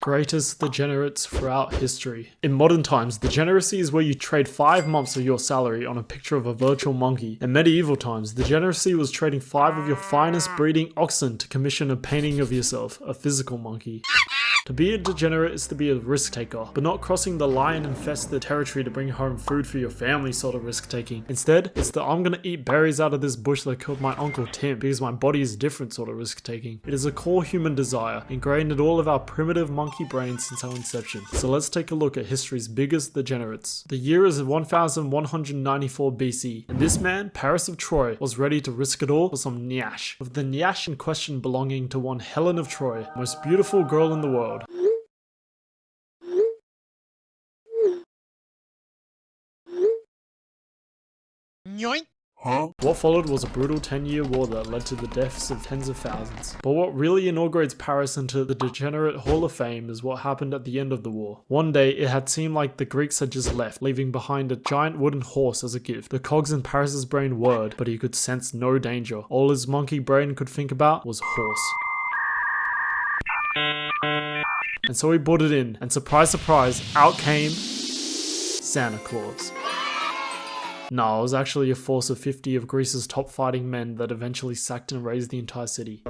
Greatest degenerates throughout history. In modern times, degeneracy is where you trade 5 months of your salary on a picture of a virtual monkey. In medieval times, degeneracy was trading 5 of your finest breeding oxen to commission a painting of yourself, a physical monkey. To be a degenerate is to be a risk taker, but not crossing the lion-infested territory to bring home food for your family sort of risk taking. Instead, it's the I'm gonna eat berries out of this bush that killed my Uncle Tim because my body is different sort of risk taking. It is a core human desire, ingrained in all of our primitive monkey brains since our inception. So let's take a look at history's biggest degenerates. The year is 1194 BC, and this man, Paris of Troy, was ready to risk it all for some nyash, with the nyash in question belonging to one Helen of Troy, most beautiful girl in the world. Yoink. What followed was a brutal 10-year war that led to the deaths of tens of thousands. But what really inaugurates Paris into the Degenerate Hall of Fame is what happened at the end of the war. One day, it had seemed like the Greeks had just left, leaving behind a giant wooden horse as a gift. The cogs in Paris's brain whirred, but he could sense no danger. All his monkey brain could think about was horse. And so he brought it in, and surprise, surprise, out came Santa Claus. No, it was actually a force of 50 of Greece's top fighting men that eventually sacked and razed the entire city.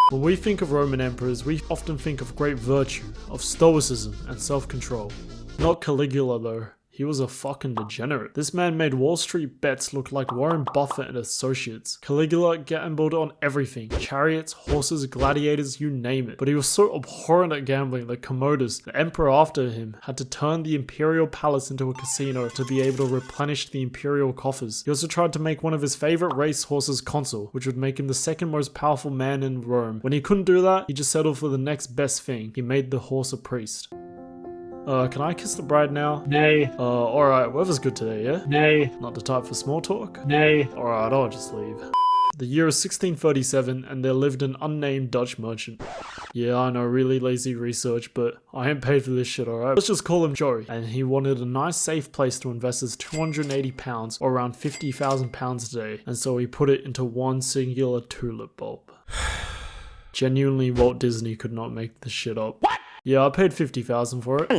When we think of Roman emperors, we often think of great virtue, of stoicism and self-control. Not Caligula though. He was a fucking degenerate. This man made Wall Street bets look like Warren Buffett and associates. Caligula gambled on everything. Chariots, horses, gladiators, you name it. But he was so abhorrent at gambling that Commodus, the emperor after him, had to turn the imperial palace into a casino to be able to replenish the imperial coffers. He also tried to make one of his favorite race horses consul, which would make him the second most powerful man in Rome. When he couldn't do that, he just settled for the next best thing. He made the horse a priest. Can I kiss the bride now? Nay. Alright, weather's good today, yeah? Nay. Not the type for small talk? Nay. Alright, I'll just leave. The year is 1637 and there lived an unnamed Dutch merchant. Yeah, I know, really lazy research, but I ain't paid for this shit, alright? Let's just call him Joey. And he wanted a nice safe place to invest his £280 or around £50,000 today. And so he put it into one singular tulip bulb. Genuinely, Walt Disney could not make this shit up. What? Yeah, I paid $50,000 for it.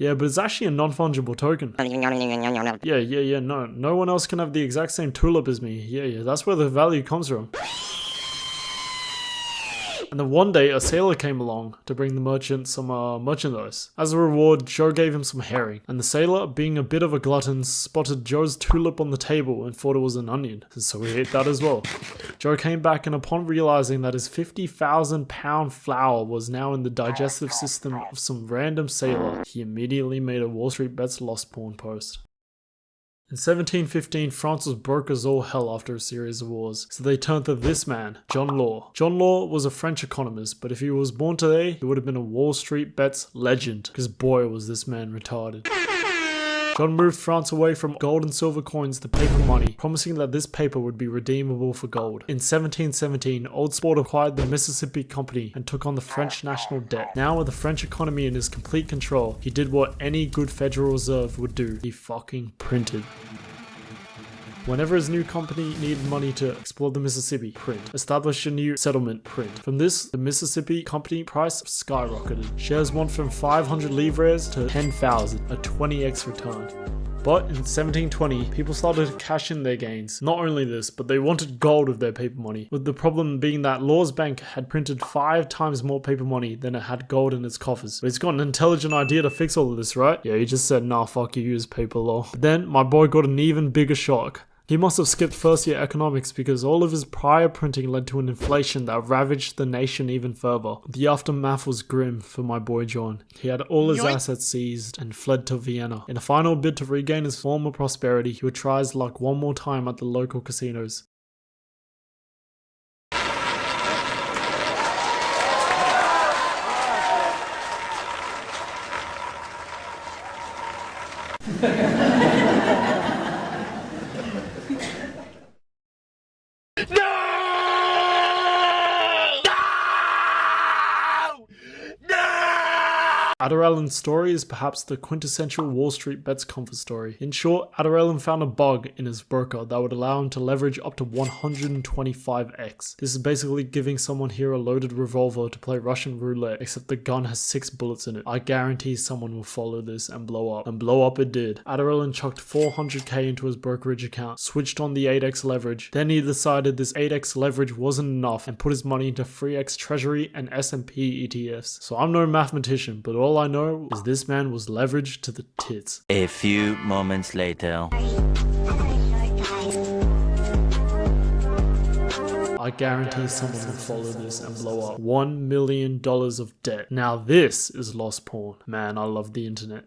Yeah, but it's actually a non-fungible token. Yeah, no one else can have the exact same tulip as me. Yeah, that's where the value comes from. And then one day, a sailor came along to bring the merchant some merchandise. As a reward, Joe gave him some herring, and the sailor, being a bit of a glutton, spotted Joe's tulip on the table and thought it was an onion, so he ate that as well. Joe came back, and upon realizing that his 50,000-pound flour was now in the digestive system of some random sailor, he immediately made a Wall Street Bets Lost porn post. In 1715, France was broke as all hell after a series of wars, so they turned to this man, John Law. John Law was a French economist, but if he was born today, he would have been a Wall Street Bets legend, because boy was this man retarded. John moved France away from gold and silver coins to paper money, promising that this paper would be redeemable for gold. In 1717, Old Sport acquired the Mississippi Company and took on the French national debt. Now with the French economy in his complete control, he did what any good Federal Reserve would do. He fucking printed. Whenever his new company needed money to explore the Mississippi, print. Establish a new settlement, print. From this, the Mississippi Company price skyrocketed. Shares went from 500 livres to 10,000, a 20x return. But in 1720, people started to cash in their gains. Not only this, but they wanted gold with their paper money, with the problem being that Law's bank had printed 5 times more paper money than it had gold in its coffers. But he's got an intelligent idea to fix all of this, right? Yeah, he just said, nah, fuck you, use paper, Law. But then, my boy got an even bigger shock. He must have skipped first year economics because all of his prior printing led to an inflation that ravaged the nation even further. The aftermath was grim for my boy John. He had all his assets seized and fled to Vienna. In a final bid to regain his former prosperity, he would try his luck one more time at the local casinos. Adderallen's story is perhaps the quintessential Wall Street bets comfort story. In short, Adderallen found a bug in his broker that would allow him to leverage up to 125x. This is basically giving someone here a loaded revolver to play Russian roulette, except the gun has 6 bullets in it. I guarantee someone will follow this and blow up. And blow up it did. Adderallen chucked 400k into his brokerage account, switched on the 8x leverage, then he decided this 8x leverage wasn't enough and put his money into 3x treasury and S&P ETFs. So I'm no mathematician, but all I know is this man was leveraged to the tits. A few moments later. I guarantee someone will follow this and blow up. $1 million of debt. Now this is lost porn. Man, I love the internet.